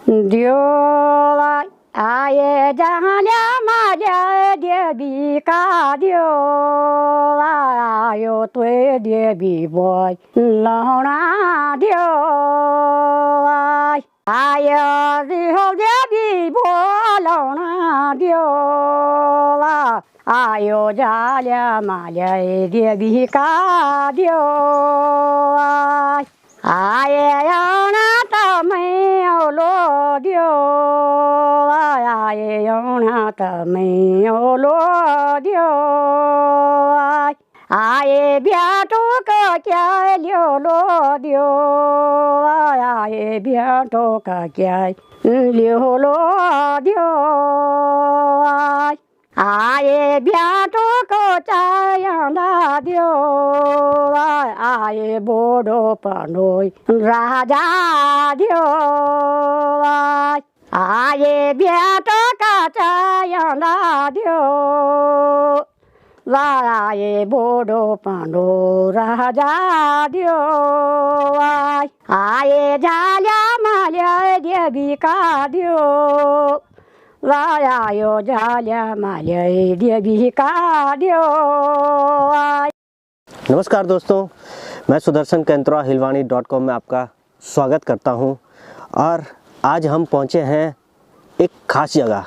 दियोला आये जहाल्या माझ्या देवी का दियोला आयो तुय देवी बोय लहणा दियोला आयो दिहो देवी बोलवणा दियोला आयो झाल्या माझ्या देवी का दियोला आये अनाथ मैं ओलो दियो आये अनाथ मैं ओलो दियो आये ब्याटो का क्या लियो लो दियो आये ब्याटो का क्या लियो लो दियो आये ब्याटो को चायना दियो आये बोडो पनोय राजा दियो आये ब्याटो का चायना दियो आये बोडो पनो राजा दियो आये झाल्या माल्या देवी का दियो आयो झाल्या माल्या देवी का दियो। नमस्कार दोस्तों, मैं सुदर्शन कैंत्रा हिलवाणी.com में आपका स्वागत करता हूं। और आज हम पहुंचे हैं एक ख़ास जगह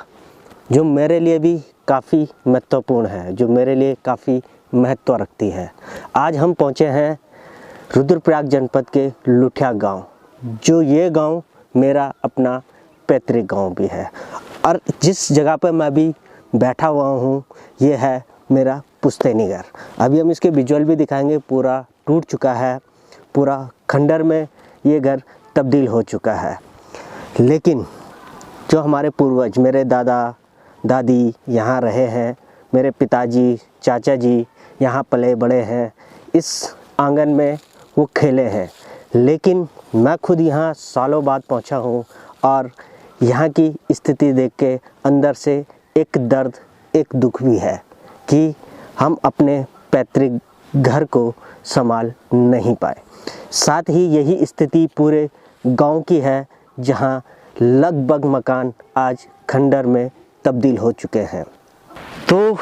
जो मेरे लिए भी काफ़ी महत्वपूर्ण है, जो मेरे लिए काफ़ी महत्व रखती है। आज हम पहुंचे हैं रुद्रप्रयाग जनपद के लुठिया गांव, जो ये गांव मेरा अपना पैतृक गांव भी है। और जिस जगह पर मैं अभी बैठा हुआ हूँ ये है मेरा पुश्तैनी घर। अभी हम इसके विजुअल भी दिखाएंगे। पूरा टूट चुका है, पूरा खंडर में ये घर तब्दील हो चुका है। लेकिन जो हमारे पूर्वज, मेरे दादा दादी यहाँ रहे हैं, मेरे पिताजी चाचा जी यहाँ पले बड़े हैं, इस आंगन में वो खेले हैं। लेकिन मैं खुद यहाँ सालों बाद पहुँचा हूँ और यहाँ की स्थिति देख के अंदर से एक दर्द, एक दुख भी है कि हम अपने पैतृक घर को संभाल नहीं पाए। साथ ही यही स्थिति पूरे गांव की है, जहां लगभग मकान आज खंडर में तब्दील हो चुके हैं। तो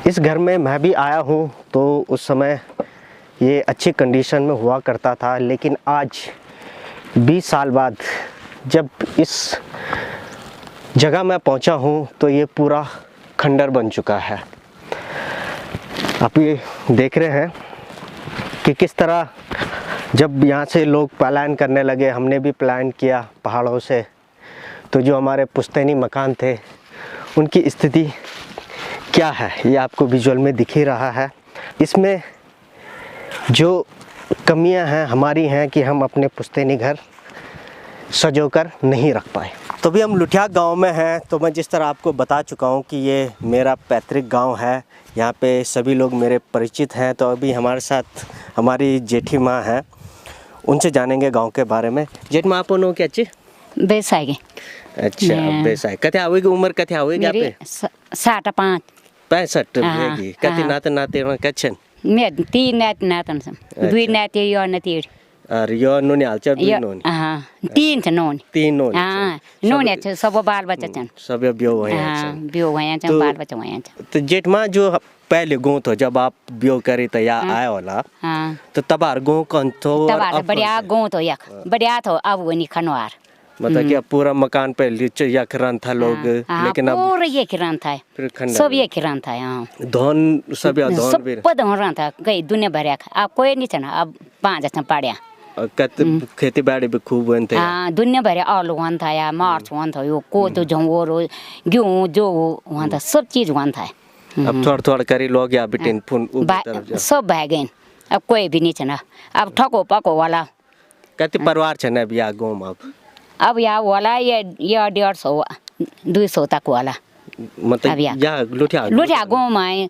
इस घर में मैं भी आया हूं, तो उस समय ये अच्छी कंडीशन में हुआ करता था। लेकिन आज 20 साल बाद जब इस जगह मैं पहुंचा हूं तो ये पूरा खंडर बन चुका है। आप ये देख रहे हैं कि किस तरह जब यहाँ से लोग पलायन करने लगे, हमने भी पलायन किया पहाड़ों से, तो जो हमारे पुश्तैनी मकान थे उनकी स्थिति क्या है ये आपको विजुअल में दिख ही रहा है। इसमें जो कमियां हैं हमारी हैं कि हम अपने पुश्तैनी घर सजोकर नहीं रख पाए। तो भी हम लुठिया गांव में हैं। तो मैं जिस तरह आपको बता चुका हूं कि ये मेरा पैतृक गांव है, यहाँ पे सभी लोग मेरे परिचित हैं। तो अभी हमारे साथ हमारी जेठी माँ हैं, उनसे जानेंगे गांव के बारे में। जेठ माँ, आप क्या अच्छी बेसाएगी? अच्छा, बेसाए कथे आवेगी, उम्र कथे आवेगी? आप 65 65 रहेगी। कथे नाते नाते कच्छन मैं 3 नातन सम 2 नाते यो नती और यो नोनी हालचाल भी नोनी। हां 3 छ नोनी। 3 नोनी। हां नोनी छ सब बाल बच्चा छन्, सब ब्यो भए छन्। हां ब्यो भए छन्, बाल बच्चा भए छन्। तो जेठ माँ, जो पहले गाँव तो जब आप ब्यो करे तो या आया होला, हां तो तबार गाँव कौन तो? तबार बढ़िया गाँव तो यक बढ़िया तो अब वनी खनवार, मतलब कि पूरा मकान पे या किरान था लोग। लेकिन अब पूरा ये किरान था, सब ये किरान था। हां धन सब या धन भी सब धन रहा था, गई दुनिया भरिया। अब कोई नहीं छन, अब 5 छ पाड्या। खेती बाड़ी भी खूब बनते। हां दुनिया भरिया आलू वन था या मार्च वन था, यो कोदो जंगोरो गेहूं जो वन था, सब चीज वन था। अब थोड़ा थोड़ा करी लोग या बिटिन फुन सब भाग गए। अब कोई भी नहीं छन। अब ठको पको वाला कति परिवार छन अब या गाँव में? अब या वाला ये 150 200 तक वाला। मतलब या लुठिया गाँव में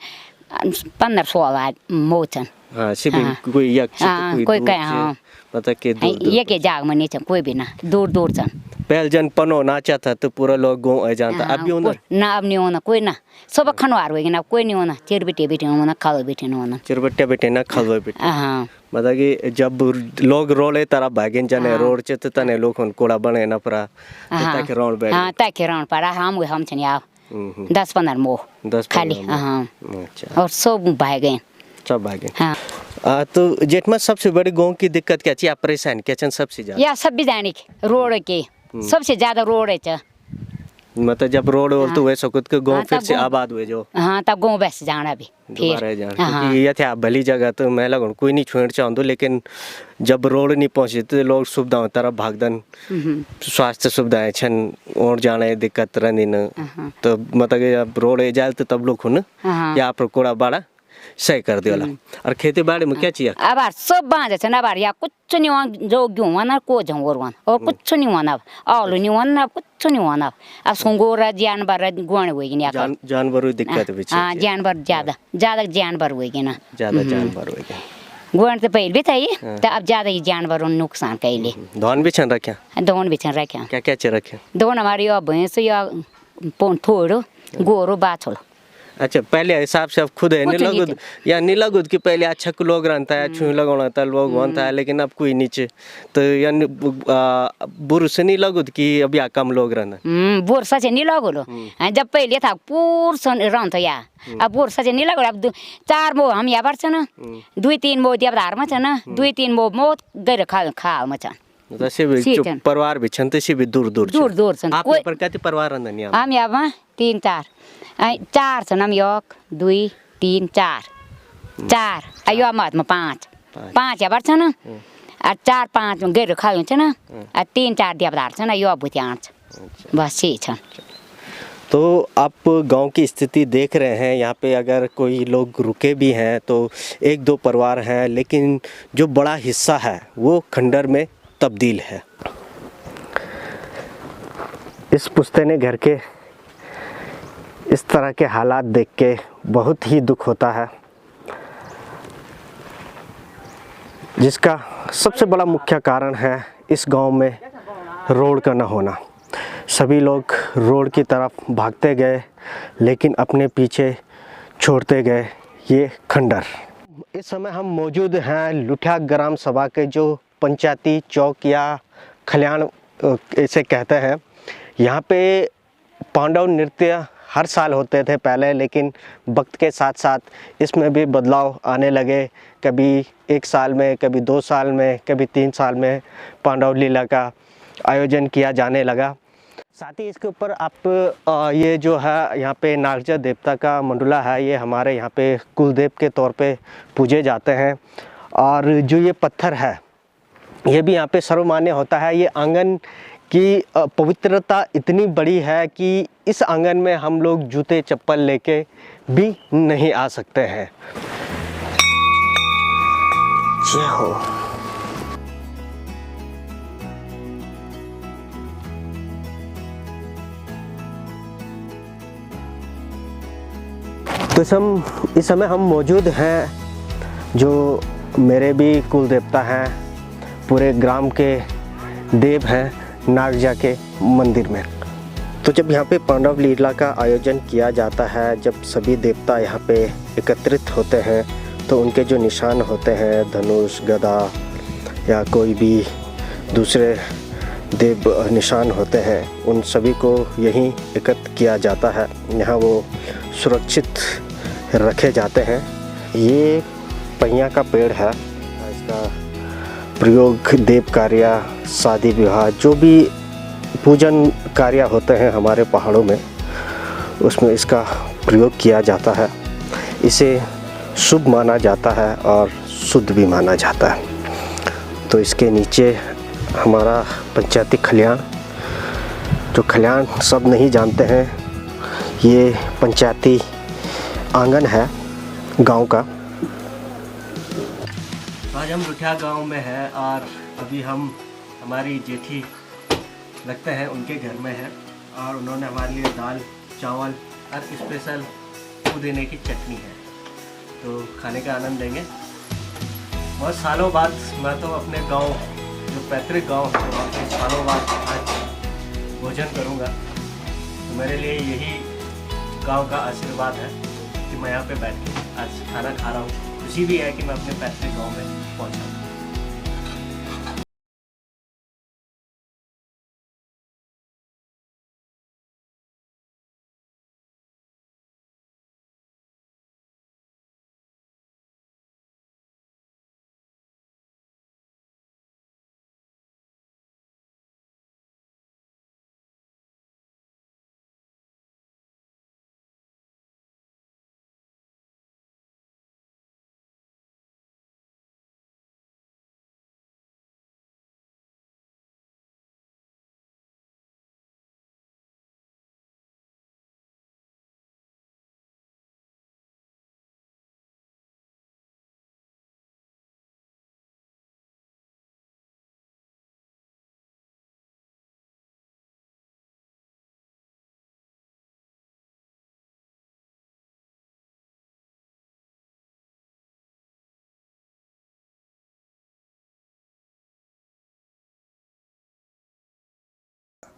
1500 मोचन। हाँ सिर्फ कोई या कोई कहे। हाँ मतलब कि ये के जाग में नहीं छन, कोई भी ना, दूर दूर छन। पहल जन पनो नाचा था तो पूरा लोग गाँव आ जाता, अब भी होना ना अब नहीं होना कोई ना सब खनवार होगी ना कोई नहीं होना चिर बेटे बेटे होना खाओ बेटे नहीं होना चिरबट्टे बेटे ना खलवे बेटे। हाँ मतलब कि जब लोग रोले तारा भागेन जाने रोड चित तने लोग उन कोड़ा बने ना परा ताकि राउंड बैठ हाँ ताकि राउंड पड़ा हम छनी आओ 10-15 मोह 10 खाली हाँ अच्छा और सब भाग गए सब भागे। हाँ तो जेठमा सबसे बड़ी गाँव की दिक्कत क्या थी, आप परेशान क्या चन सबसे ज्यादा? या सब भी जाने की रोड के सबसे ज्यादा रोड है मतलब जब रोड हो तो वैसा कुछ के गाँव हाँ, फिर तब से गाँव- आबाद हुए जो हाँ तब गाँव बस जाना भी दोबारा फिर जाना, हाँ क्योंकि ये थे आप भली जगह तो मैं लगूँ कोई नहीं छोड़ चाहूँ, लेकिन जब रोड नहीं पहुँचे तो लोग सुविधाओं तरफ भागदन स्वास्थ्य सुविधाएं छन और जाने दिक्कत रहनी न, तो मतलब कि जब रोड ए जाए तो तब लोग खुन हाँ। या पर कोड़ा बाड़ा सही कर दियोला। और खेती बाड़ी में क्या चाहिए? अब सब बाँझ छ अब या कुछ नहीं हुआ जो गेहूँ हुआ को झंगोर हुआ और कुछ नहीं हुआ अब आलू नहीं हुआ कुछ नहीं हुआ अब सुंगोर जानवर गुण हुएगी नहीं जानवरों की दिक्कत भी हाँ जानवर ज्यादा जानवर हुएगी ना ज्यादा जानवर हुएगी गुण तो पहले भी था ये तो अब ज्यादा ही जानवर नुकसान कैले धान भी छन रखे दोन भी छन रखे क्या क्या चे रखे? दोन हमारी या भैंस या थोड़ो गोरो बाछड़ो। अच्छा पहले हिसाब से अब खुद है कुछ नहीं नीलागुद या नीलागुद की पहले अच्छा लोग रहता है छुई लगाना था लोग बनता है, लेकिन अब कोई नीचे तो यानी बुर से नीलागुद की अब या कम लोग रहना बोर सचे नहीं लगो जब पहले था पूर सन रन था या अब बोर सचे नहीं लगो अब 4 मो हम यहाँ छ न 2-3 मो देवदार में छ न 2-3 मो मोत गएर खा में छ जैसे भी सीजन। परिवार भी छन तैसे भी दूर दूर दूर छन् आप पर कति परिवार रहन यहाँ? हम यहाँ 3-4 4 छन् हम 1 2 3 4 यो मत में 5 यहाँ छ न 4-5 गएर खायो छ न 3-4 देवदार छ न यो भुत्याण छ बस यही छ। तो आप गांव की स्थिति देख रहे हैं, यहाँ पे अगर कोई लोग रुके भी हैं तो 1-2 परिवार हैं, लेकिन जो बड़ा हिस्सा है वो खंडर में तब्दील है। इस पुश्तैनी घर के इस तरह के हालात देख के बहुत ही दुख होता है, जिसका सबसे बड़ा मुख्य कारण है इस गांव में रोड का न होना। सभी लोग रोड की तरफ भागते गए, लेकिन अपने पीछे छोड़ते गए ये खंडर। इस समय हम मौजूद हैं लुठिया ग्राम सभा के जो पंचायती चौक या खलियान इसे कहते हैं। यहाँ पे पांडव नृत्य हर साल होते थे पहले, लेकिन वक्त के साथ साथ इसमें भी बदलाव आने लगे। कभी 1 साल में, कभी 2 साल में, कभी 3 साल में पांडव लीला का आयोजन किया जाने लगा। साथ ही इसके ऊपर आप ये जो है यहाँ पे नागजा देवता का मंडला है, ये हमारे यहाँ पे कुलदेव के तौर पे पूजे जाते हैं। और जो ये पत्थर है ये भी यहाँ पे सर्वमान्य होता है। ये आंगन की पवित्रता इतनी बड़ी है कि इस आंगन में हम लोग जूते चप्पल लेके भी नहीं आ सकते हैं। जय हो। तो इस समय हम मौजूद हैं जो मेरे भी कुल देवता हैं, पूरे ग्राम के देव हैं नागजा के मंदिर में। तो जब यहाँ पे पांडव लीला का आयोजन किया जाता है, जब सभी देवता यहाँ पे एकत्रित होते हैं तो उनके जो निशान होते हैं, धनुष, गदा या कोई भी दूसरे देव निशान होते हैं, उन सभी को यहीं एकत्र किया जाता है। यहाँ वो सुरक्षित रखे जाते हैं। ये पहिया का पेड़ है, इसका प्रयोग देव कार्य, शादी विवाह, जो भी पूजन कार्य होते हैं हमारे पहाड़ों में, उसमें इसका प्रयोग किया जाता है। इसे शुभ माना जाता है और शुद्ध भी माना जाता है। तो इसके नीचे हमारा पंचायती खलियान, जो खलियान सब नहीं जानते हैं, ये पंचायती आंगन है गांव का। आज हम लुठिया गांव में हैं और अभी हम हमारी जेठी लगते हैं उनके घर में हैं और उन्होंने हमारे लिए दाल, चावल और स्पेशल पुदीने की चटनी है, तो खाने का आनंद लेंगे। बहुत सालों बाद मैं तो अपने गांव, जो पैतृक गांव है, वहाँ पे सालों बाद आज भोजन करूँगा। तो मेरे लिए यही गांव का आशीर्वाद है कि मैं यहाँ पे बैठ के आज खाना खा रहा हूँ। खुशी भी है कि मैं अपने पैतृक गाँव में पहुँचा हूँ।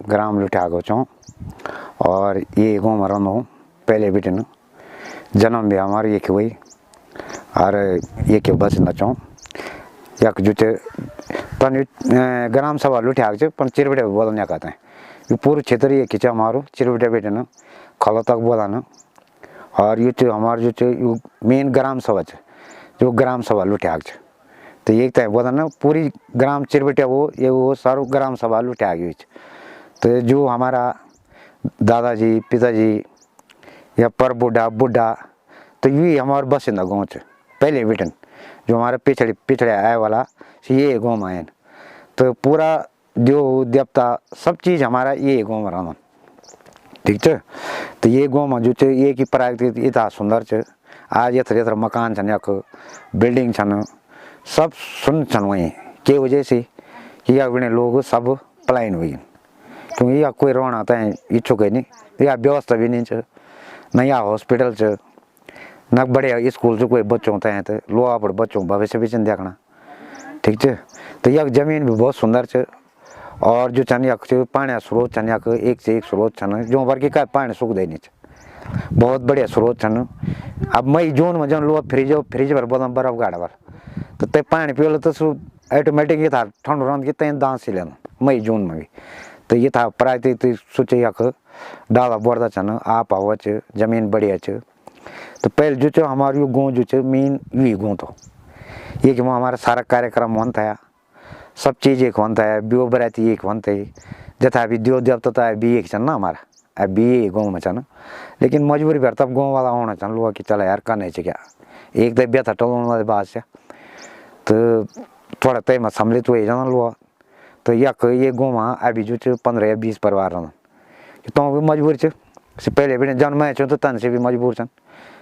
ग्राम लुटागो चो और ये गाँव में रहो पहले बिटन जन्म भी हमारे ये हुई और ये के बस न चो यक जो तन ग्राम सभा लुटाग पर चिरबटे बोलने कहते हैं ये पूरे क्षेत्र ये खींचा हमारो चिरबटे बेटन खलो तक बोला न और ये हमारे जो मेन ग्राम सभा जो ग्राम सभा लुटाग तो ये बोला न पूरी ग्राम चिरबटे वो सारो ग्राम सभा लुटागी। तो जो हमारा दादाजी पिताजी या पर बुढ़ा तो ये हमारे बसिंदा गाँव पहले बेटन जो हमारे पिछड़े आए वाला ये गाँव में आए तो पूरा जो देवता सब चीज़ हमारा ये गाँव में रहना ठीक है। तो ये गाँव में जो ये की प्राकृतिक इतना सुंदर है आज यत्र मकान छन यक बिल्डिंग छन सब सुन छन वहीं के वजह से या लोग सब पलायन हुई क्योंकि या कोई रोना आता है इच्छुक है नहीं या व्यवस्था भी नहीं है न या हॉस्पिटल च न बड़े स्कूल से कोई बच्चों होते हैं तो लोहा पर बच्चों भविष्य भी देखना ठीक है। तो यह जमीन भी बहुत सुंदर है और जो चन यक पानी स्रोत छन यक एक से एक स्रोत छन जो वर्ग का पानी सुख देनी बहुत बढ़िया स्रोत छन। अब मई जून में जन लोग फ्रिज पर बोल बर्फ गाड़ा पर तो ते पानी पियो तो ऑटोमेटिक ये था ठंड रंद की तें दांत से लेना मई जून में भी तो ये था प्राकृतिक सोचे यक डाला बढ़ता छन आप हवा जमीन बढ़िया तो पहले जो हमारे यो गाँव जो मेन यही गाँव तो ये कि हमारा सारा कार्यक्रम होता है सब चीज़ एक होता है ब्यो बराती एक होता है जथा अभी देव देवता भी एक ना हमारा अब भी गाँव में ना लेकिन मजबूरी भर तब गाँव वाला होना चल लोग कि चला यार करने क्या एक तो व्यथा टोलने वाले बात से तो थोड़ा तय में सम्मिलित हुए जाना लोग तो ये गाँव में अभी जो 15 या 20 परिवार रहना तो भी मजबूर से पहले भी जन्म तो तन से भी मजबूर छन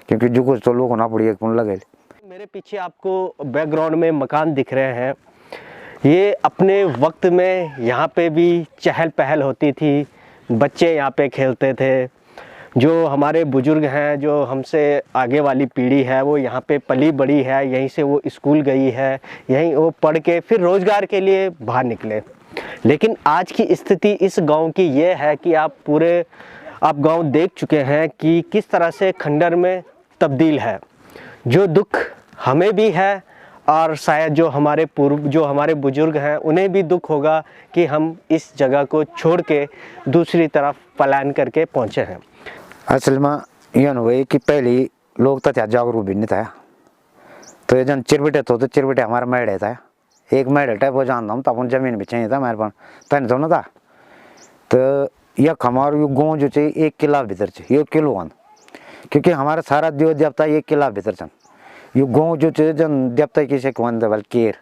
क्योंकि जो कुछ तो लोग होना पड़ी एक लगे। मेरे पीछे आपको बैकग्राउंड में मकान दिख रहे हैं ये अपने वक्त में यहाँ पे भी चहल पहल होती थी बच्चे यहाँ पे खेलते थे जो हमारे बुजुर्ग हैं जो हमसे आगे वाली पीढ़ी है वो यहाँ पे पली बड़ी है यहीं से वो स्कूल गई है यहीं वो पढ़ के फिर रोज़गार के लिए बाहर निकले। लेकिन आज की स्थिति इस गांव की ये है कि आप गांव देख चुके हैं कि किस तरह से खंडर में तब्दील है जो दुख हमें भी है और शायद जो हमारे बुजुर्ग हैं उन्हें भी दुख होगा कि हम इस जगह को छोड़ के दूसरी तरफ पलायन करके पहुँचे हैं। असल में यह हुआ कि पहले लोग तो क्या जागरूक भी नहीं था तो ये जन चिरबटे तो चिरबटे हमारा मेढ़े था एक मेढ़े टाइप वो जानता हूँ तो अपन जमीन भी चाहिए था मेरे पास तन तो ना था तो यह हमारा यो गाँव जो चाहिए 1 किला भीतर ये किलो वन क्योंकि हमारा सारा देव देवता 1 किला भीतर छन यो गाँव जो जन देवता किसे वन दे केर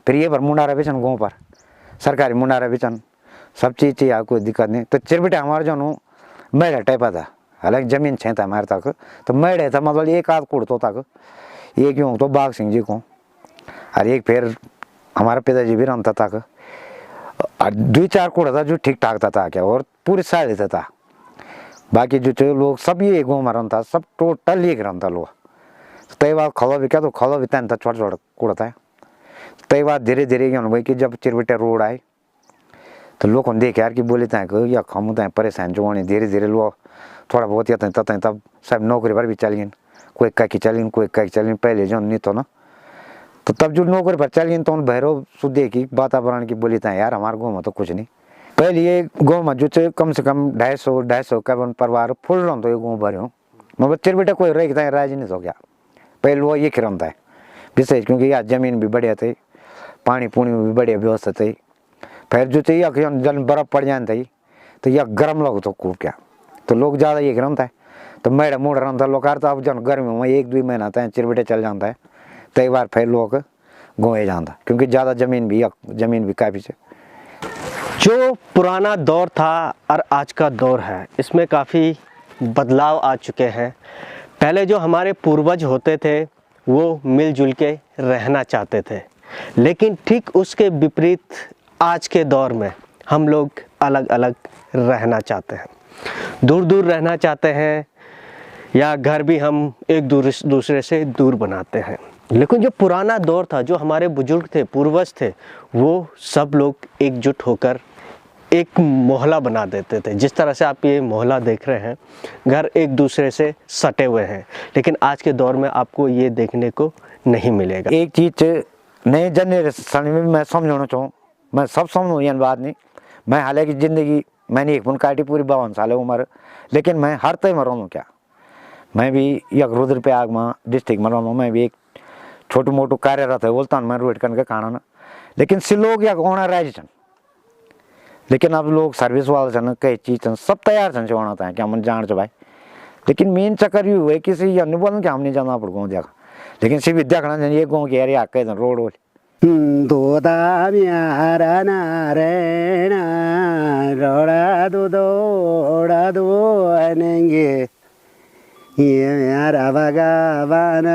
फिर ये पर मुंडारा भी छन गाँव पर सरकारी मुंडारा भी छन सब चीज़ चाहिए कोई दिक्कत नहीं। तो चिरबटे हमारे जो मेढ़े टाइप था हालांकि जमीन छे था हमारे तक तो मेढ़े था मतलब एक आध कुड़तो तक एक यूँ तो बाघ सिंह जी को और एक फिर हमारे पिताजी भी रमता तक और 2-4 कुड़ा था जो ठीक ठाक था क्या और पूरी साल था बाकी जो लोग सब ये गाँव में रमता सब टोटल एक रमता लोग तय बात खलो भी क्या तो खलो भी तन था छोटा छोटा कुड़ा था तय बात धीरे धीरे क्या भाई कि जब चिरबटे रोड आए तो लोग देख यार कि बोले तक या हम तक परेशान जो धीरे धीरे लोग थोड़ा बहुत या तब सब नौकरी पर भी चल गए, कोई कह के चल गए, कोई कह के चल गए, पहले जो नहीं तो ना, तो तब जो नौकरी पर चल गए तो उन भैरव सुधे की वातावरण की बोली था यार हमारे गाँव में तो कुछ नहीं। पहले ये गाँव में जो कम से कम 250 का परिवार फुल रहा तो ये गाँव भर हूँ मतलब चिर बेटा कोई रह राज नहीं हो गया। पहले वो ये खिरम था विशेष क्योंकि यहाँ जमीन भी बढ़िया थी, पानी पुणी में भी बढ़िया व्यवस्था थी। फिर जो चाहिए जल बर्फ पड़ जाए थी तो यह गर्म लोग तो खूब क्या, तो लोग ज़्यादा ये गर्म था तो मेढ़ मुड़ रहा था लोग तो अब जब गर्मी में 1-2 महीना था चिरबेटे चल जाता है तो एक बार फिर लोग गोए जाता क्योंकि ज़्यादा जमीन भी काफ़ी से। जो पुराना दौर था और आज का दौर है इसमें काफ़ी बदलाव आ चुके हैं। पहले जो हमारे पूर्वज होते थे वो मिलजुल के रहना चाहते थे, लेकिन ठीक उसके विपरीत आज के दौर में हम लोग अलग अलग रहना चाहते हैं, दूर दूर रहना चाहते हैं या घर भी हम एक दूसरे से दूर बनाते हैं। लेकिन जो पुराना दौर था, जो हमारे बुजुर्ग थे, पूर्वज थे, वो सब लोग एकजुट होकर एक मोहल्ला बना देते थे। जिस तरह से आप ये मोहल्ला देख रहे हैं, घर एक दूसरे से सटे हुए हैं, लेकिन आज के दौर में आपको ये देखने को नहीं मिलेगा। एक चीज़ नए जनरेशन में मैं समझाना चाहूँ, मैं सब समझूँ ये बात नहीं, मैं हालांकि ज़िंदगी मैंने एक काटी पूरी 52 साल उम्र, लेकिन मैं हर तय में रहूँ क्या, मैं भी एक रुद्रप्रयाग में डिस्ट्रिक्ट में रहूँ, मैं भी एक छोटू मोटू कार्यरत है बोलता हूँ मैं रोड करके खाना ना, लेकिन से लोग या होना राजी छन, लेकिन अब लोग सर्विस वाले छन कई चीज़ सब तैयार छन से होना था क्या मन जान भाई, लेकिन मेन चक्कर ये हुआ किसी ये नहीं बोलना कि हम नहीं जाना पड़ गाँव देखा, लेकिन सिर्फ देखना ये गाँव की यार कह रोड वोड दूधा म्यारा नारायण रोड़ा दूधोड़ा दूनेंगे ये म्यारा भगवान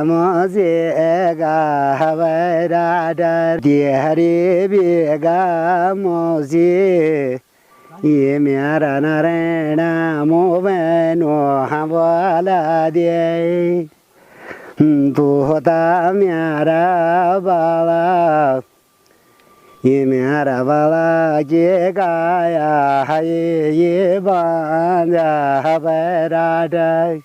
मोजेगा हवारा डर हरे बेगा मोजे ये म्यारा नारायण मोबनो हवाला दे दूधा म्यारा बाला ये म्यारा बाला ये गाया है ये बांधा हबराडा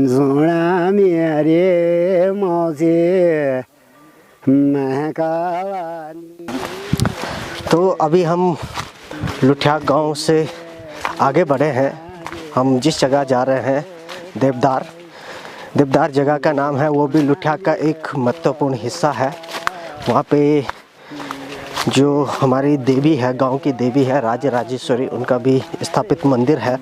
सोना मेरे मौजे महकावानी। तो अभी हम लुठिया गांव से आगे बढ़े हैं। हम जिस जगह जा रहे हैं देवदार जगह का नाम है, वो भी लुठिया का एक महत्वपूर्ण हिस्सा है। वहाँ पे जो हमारी देवी है, गांव की देवी है राजराजेश्वरी, उनका भी स्थापित मंदिर है।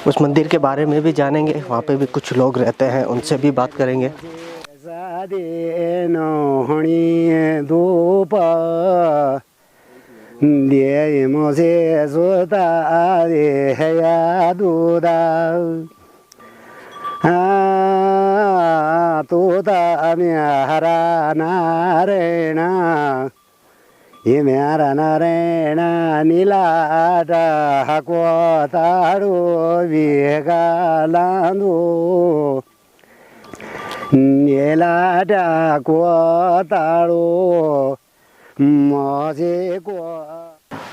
उस मंदिर के बारे में भी जानेंगे, वहाँ पे भी कुछ लोग रहते हैं, उनसे भी बात करेंगे। तूता म्यारा नारायण ये म्यारा नारायण नीलाटा हको ताड़ो वेगा लांदो नीलाटा को ताड़ो मौजे को।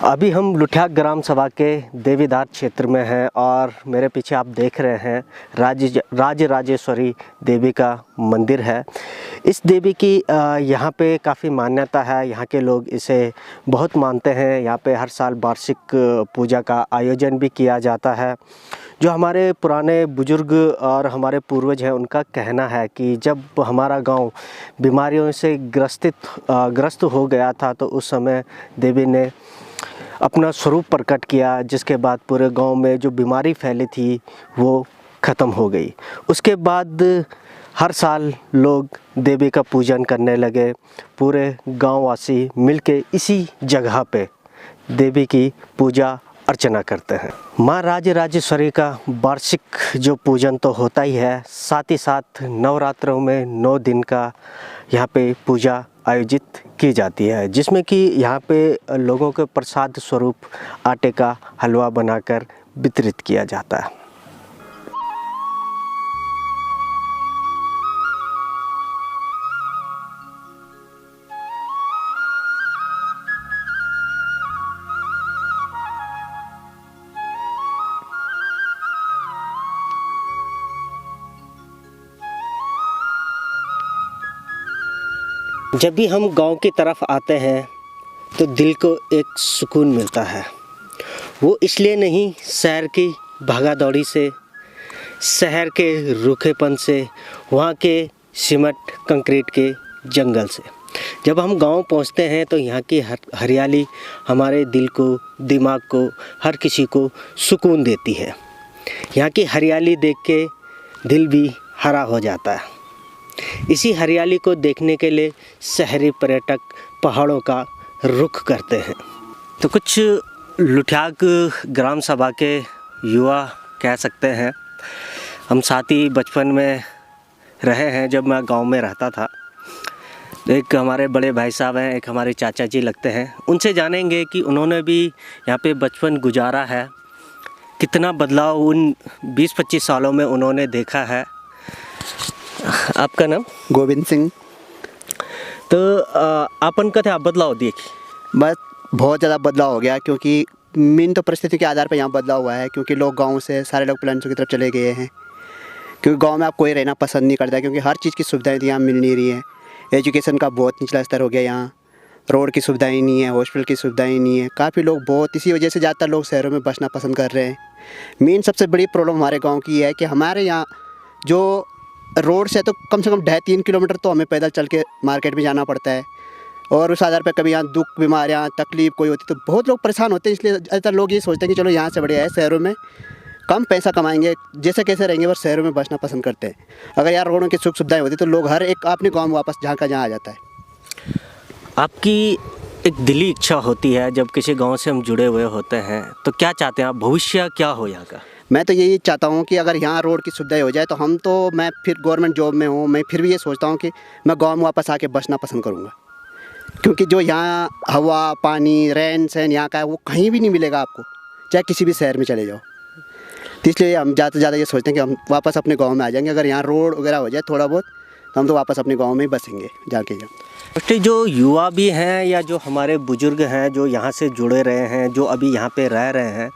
अभी हम लुठिया ग्राम सभा के देवीदार क्षेत्र में हैं और मेरे पीछे आप देख रहे हैं राजराजेश्वरी देवी का मंदिर है। इस देवी की यहाँ पे काफ़ी मान्यता है, यहाँ के लोग इसे बहुत मानते हैं। यहाँ पे हर साल वार्षिक पूजा का आयोजन भी किया जाता है। जो हमारे पुराने बुजुर्ग और हमारे पूर्वज हैं, उनका कहना है कि जब हमारा गांव बीमारियों से ग्रस्त हो गया था तो उस समय देवी ने अपना स्वरूप प्रकट किया, जिसके बाद पूरे गांव में जो बीमारी फैली थी वो ख़त्म हो गई। उसके बाद हर साल लोग देवी का पूजन करने लगे। पूरे गांववासी मिलके इसी जगह पे देवी की पूजा अर्चना करते हैं। माँ राजराजेश्वरी का वार्षिक जो पूजन तो होता ही है, साथ ही साथ नवरात्रों में 9 दिन का यहाँ पे पूजा आयोजित की जाती है, जिसमें कि यहाँ पे लोगों के प्रसाद स्वरूप आटे का हलवा बनाकर वितरित किया जाता है। जब भी हम गांव की तरफ आते हैं तो दिल को एक सुकून मिलता है। वो इसलिए नहीं शहर की भागा दौड़ी से, शहर के रूखेपन से, वहाँ के सीमेंट कंक्रीट के जंगल से। जब हम गांव पहुँचते हैं तो यहाँ की हरियाली हमारे दिल को, दिमाग को, हर किसी को सुकून देती है। यहाँ की हरियाली देख के दिल भी हरा हो जाता है। इसी हरियाली को देखने के लिए शहरी पर्यटक पहाड़ों का रुख करते हैं। तो कुछ लुठियाक ग्राम सभा के युवा कह सकते हैं। हम साथ ही बचपन में रहे हैं जब मैं गांव में रहता था। एक हमारे बड़े भाई साहब हैं, एक हमारे चाचा जी लगते हैं। उनसे जानेंगे कि उन्होंने भी यहाँ पे बचपन गुजारा है, कितना बदलाव उन 20-25 सालों में उन्होंने देखा है। आपका नाम? गोविंद सिंह। तो अपन का था बदलाव देखी? बस बहुत ज़्यादा बदलाव हो गया, क्योंकि मेन तो परिस्थिति के आधार पर यहाँ बदलाव हुआ है। क्योंकि लोग गांव से सारे लोग प्लांट्स की तरफ चले गए हैं, क्योंकि गांव में आप कोई रहना पसंद नहीं करता, क्योंकि हर चीज़ की सुविधाएं यहाँ मिल नहीं रही है। एजुकेशन का बहुत निचला स्तर हो गया यहाँ, रोड की सुविधाएं नहीं है, हॉस्पिटल की सुविधाएं नहीं है। काफ़ी लोग बहुत इसी वजह से ज़्यादातर लोग शहरों में बसना पसंद कर रहे हैं। मेन सबसे बड़ी प्रॉब्लम हमारे गाँव की है कि हमारे यहाँ जो रोड से तो कम से कम 2.5-3 किलोमीटर तो हमें पैदल चल के मार्केट में जाना पड़ता है, और उस आधार पर कभी यहाँ दुख, बीमारियाँ, तकलीफ कोई होती तो बहुत लोग परेशान होते हैं। इसलिए ज़्यादातर लोग ये सोचते हैं कि चलो यहाँ से बढ़िया है शहरों में कम पैसा कमाएंगे, जैसे कैसे रहेंगे, पर शहरों में बसना पसंद करते हैं। अगर यार रोडों की सुख सुविधाएं होती तो लोग हर एक अपने गाँव में वापस जहाँ का जहाँ आ जाता है। आपकी एक दिली इच्छा होती है जब किसी गांव से हम जुड़े हुए होते हैं, तो क्या चाहते हैं आप? भविष्य क्या हो यहाँ का? मैं तो यही चाहता हूँ कि अगर यहाँ रोड की सुविधाएं हो जाए तो मैं फिर गवर्नमेंट जॉब में हूँ, मैं फिर भी ये सोचता हूँ कि मैं गांव में वापस आके बसना पसंद करूँगा। क्योंकि जो यहाँ हवा, पानी, रहन सहन यहाँ का है वो कहीं भी नहीं मिलेगा आपको, चाहे किसी भी शहर में चले जाओ। तो इसलिए हम ज़्यादा से ज़्यादा ये सोचते हैं कि हम वापस अपने गाँव में आ जाएंगे। अगर यहाँ रोड वगैरह हो जाए थोड़ा बहुत तो हम तो वापस अपने गाँव में ही बसेंगे जाके। यहाँ जो युवा भी हैं या जो हमारे बुजुर्ग हैं जो यहाँ से जुड़े रहे हैं, जो अभी यहाँ पे रह रहे हैं,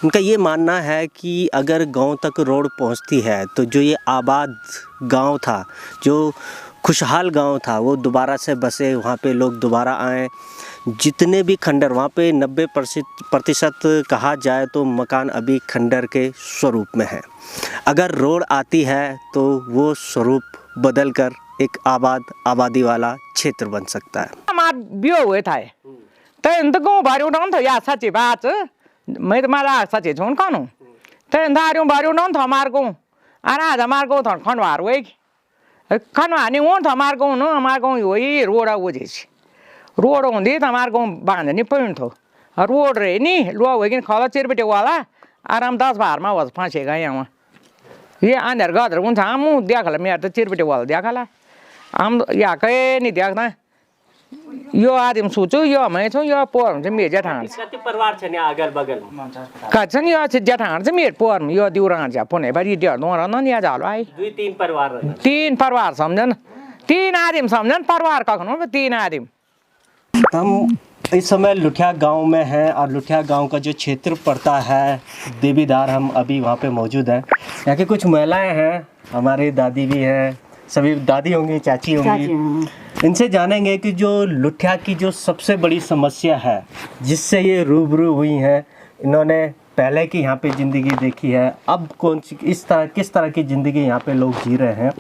उनका ये मानना है कि अगर गांव तक रोड पहुँचती है तो जो ये आबाद गांव था, जो खुशहाल गांव था, वो दोबारा से बसे, वहाँ पे लोग दोबारा आएँ। जितने भी खंडर वहाँ पे 90% कहा जाए तो मकान अभी खंडर के स्वरूप में है। अगर रोड आती है तो वो स्वरूप बदल कर एक आबादी वाला क्षेत्र बन सकता है। हमार बियो हुए था तो गाँव भारी उठाउँ था या सच्ची बात, मैं तो मारा सच्ची छोन खानु तो दारू भारी उठाउँ था हमार गाँव। अरे आज हमार गाँव था खनवार हुए खनवा नहीं हो हमार गाँव न, हमार गाँव वही रोड वजह से रोड होंगी तो हमार गाँव बांध नहीं पैंट थो रोड रहे नहीं लुआ हुए खला चिरबिटे वाला आराम 10 बार में वह फंसेगा यहाँ। ये अंदर गदर उन हम देखला मेरे तो चिरबिटे वाला देखला हम या कहीं नहीं देखना। यो आदमी सोचो यो मैं छो यो पोर से मेरे जेठान कति परिवार छ नि अगल बगल कछन यो जेठान से मेरे पोर यो दिउरा जा पुने बड़ी डेढ़ नोरा न या जालो आई 2-3 परिवार 3 परिवार समझन 3 आदमी समझन परिवार कखनो 3 आदमी। हम इस समय लुठिया गांव में हैं और लुठिया गांव का जो क्षेत्र पड़ता है देवीदार, हम अभी वहां पे मौजूद हैं। यहाँ की कुछ महिलाएं हैं, हमारी दादी भी हैं, सभी दादी होंगी, चाची होंगी। इनसे जानेंगे कि जो लुठिया की जो सबसे बड़ी समस्या है जिससे ये रूबरू हुई हैं, इन्होंने पहले की यहाँ पे ज़िंदगी देखी है, अब कौन सी किस तरह की ज़िंदगी यहाँ पे लोग जी रहे हैं।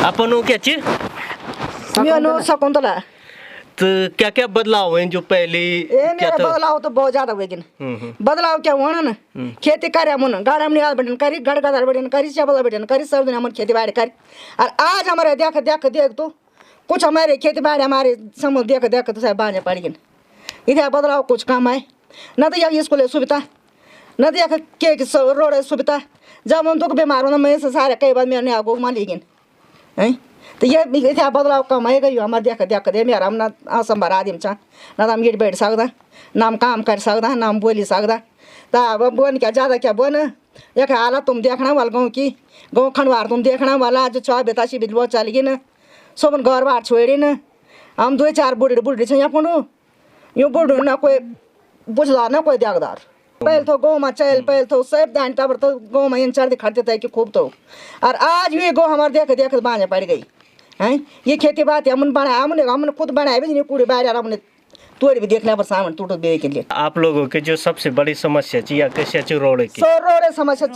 अपन क्या चीज शकुंतला तो क्या क्या बदलाव हुए जो पहले क्या था? बदलाव तो बहुत ज्यादा हुए बदलाव क्या हुआ ना खेती करे मुन गाड़ा में निकाल बैठन करी गड़ गदार बैठन करी चावल बैठन करी सब दिन हम खेती बाड़ी करी। और आज हमारे देख देख देख तो कुछ हमारे खेती बाड़ी हमारे समझ देख देख तो सब बांझे पड़ गए। इधर बदलाव कुछ काम आए न तो यहाँ स्कूल सुविधा न तो यहाँ के रोड सुविधा। जब हम तो बीमार होना मैं सारे कई बार मेरे आगो मान ली गए तो ये इतना बदलाव कम आएगा। यो हमारे देख देख दे मेरा हम ना असंभर आदमी छा ना हम ये बैठ सकता ना हम काम कर सकता ना हम बोली सकता। तो अब बोन क्या ज़्यादा क्या बोन एक हालत तुम देखना वाला गाँव की गाँव खंडवार तुम देखना वाला जो 6 बेतासी बिजलो चल गई न सब घर बार छोड़ी न हम 2-4 बुढ़ी बुढ़ी यहाँ पुनू यो बुढ़ ना कोई बुझला ना कोई देखदार पहले तो गाँव में चल पहले तो सब दान तब तो गाँव में इन चढ़ते खड़ते थे कि खूब तो। और आज भी गाँव हमारे देख देख बांझे पड़ गई हैं ये खेती बात हमने बनाया हमने खुद बनाया भी नहीं कूड़े बाहर हमने तोड़ भी देखने पर सामान टूट दे के लिए आप लोगों की जो सबसे बड़ी समस्या चाहिए या कैसे अच्छी रोड की सो रोड समस्या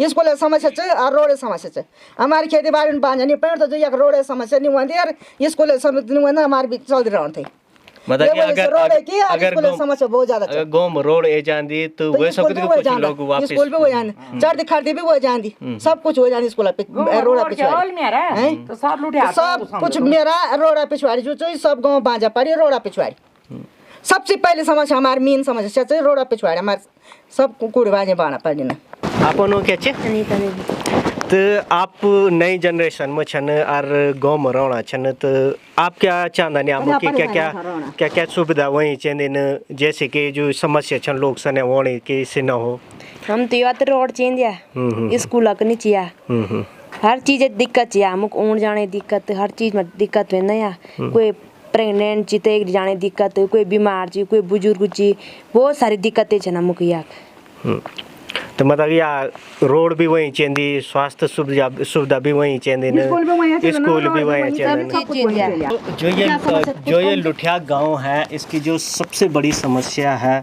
स्कूल समस्या और रोड समस्या हमारी खेती बाड़ी में बांझा नहीं पेड़ तो जो रोड समस्या नहीं हुआ यार स्कूल समस्या नहीं हुआ हमारे भी चल रहा थे मतलब कि अगर समस्या बहुत ज्यादा अगर गांव में रोड ए जांदी तो वे सब कुछ लोग वापस स्कूल पे हो जाने चढ़ती खड़ती भी हो जाती सब कुछ हो जाती स्कूल पे रोड पिछवाड़ी तो सब लुटिया सब कुछ मेरा रोड पिछवाड़ी जो चाहिए सब गाँव बांझा पड़ी रोड पिछवाड़ी सबसे पहले समस्या हमारी मेन समस्या चाहिए रोड पिछवाड़ी हमारे सब कूड़े बाजे बाना पड़ी ना आपनो क्या चाहिए तो आप नई जनरेशन में छन और गांव में रहना छन तो आप क्या चाहता नहीं आपको कि क्या क्या सुविधा वही चाहिए जैसे कि जो समस्या छन लोग सने होने के से न हो हम तो यार रोड चाहिए स्कूल का नहीं चाहिए हर चीज दिक्कत चाहिए हमको ऊन जाने दिक्कत हर चीज में दिक्कत है ना कोई प्रेग्नेंट चीते जाने दिक्कत कोई बीमार जी कोई बुजुर्ग जी बहुत सारी दिक्कतें छन हमको यहाँ तो मतलब या रोड भी वही चाहिए स्वास्थ्य सुविधा भी वही चाहिए स्कूल भी वही चाहिए जो ये लुठिया गांव है इसकी जो सबसे बड़ी समस्या है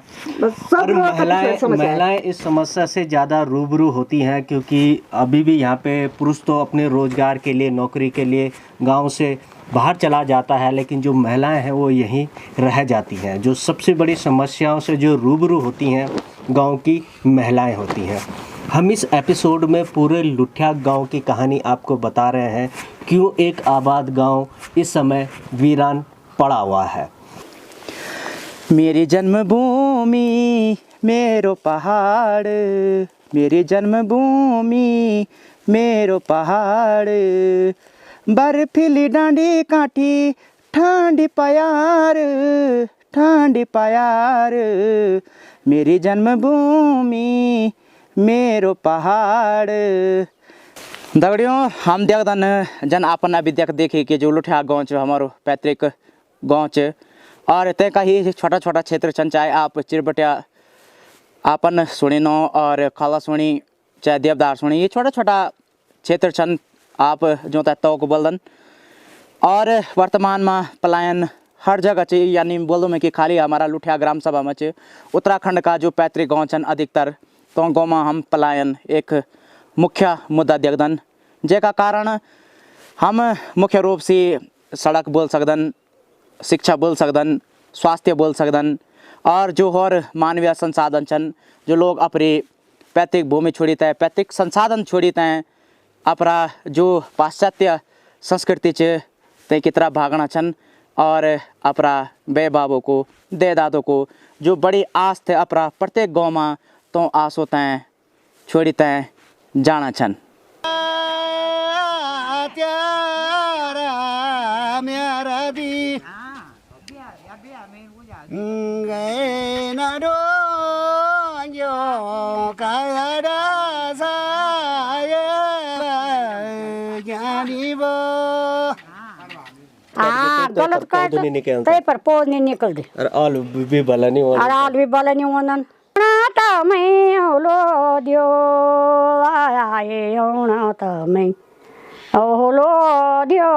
और महिलाएं इस समस्या से ज़्यादा रूबरू होती हैं क्योंकि अभी भी यहाँ पे पुरुष तो अपने रोजगार के लिए नौकरी के लिए गांव से बाहर चला जाता है लेकिन जो महिलाएं हैं वो यहीं रह जाती हैं जो सबसे बड़ी समस्याओं से जो रूबरू होती हैं गांव की महिलाएं होती हैं। हम इस एपिसोड में पूरे लुठिया गांव की कहानी आपको बता रहे हैं क्यों एक आबाद गांव इस समय वीरान पड़ा हुआ है। मेरी जन्मभूमि मेरो पहाड़ मेरी जन्मभूमि मेरो पहाड़ बर्फीली डांडी काटी ठंडी प्यार मेरी जन्मभूमि मेरो पहाड़। दगड़ियों हम देखदन जन आपन अभी देखे कि जो लुठिया गाँव च हमारो पैतृक गाँव च और तय का ही छोटा छोटा क्षेत्र छन चाहे आप चिरबटिया आपन सुनिनो और खाला सुनी चाहे देवदार सुनी ये छोटा छोटा क्षेत्र छन आप जो तौक बोलन और वर्तमान में पलायन हर जगह चाहिए यानी बोलो मैं कि खाली हमारा लुठिया ग्राम सभा में चाहिए उत्तराखंड का जो पैतृक गाँव छन अधिकतर तो गाँव में हम पलायन एक मुख्य मुद्दा देखदन जेका कारण हम मुख्य रूप से सड़क बोल सकदन शिक्षा बोल सकदन स्वास्थ्य बोल सकदन और जो और मानवीय संसाधन छन जो लोग अपनी पैतृक भूमि छोड़ीते हैं पैतृक संसाधन छोड़ीते हैं अपना जो पाश्चात्य संस्कृति च ते की तरह भागना छन और अपना बे बाबों को दे दादों को जो बड़ी आस थे अपना प्रत्येक गाँव में तो आस होते हैं छोड़ीते हैं जाना छन। गलत कर तो पर पोज नहीं निकल दे और आलू भी भला नहीं होना और आलू भी भला नहीं होना तो मैं होलो दियो आए होना तो मैं होलो दियो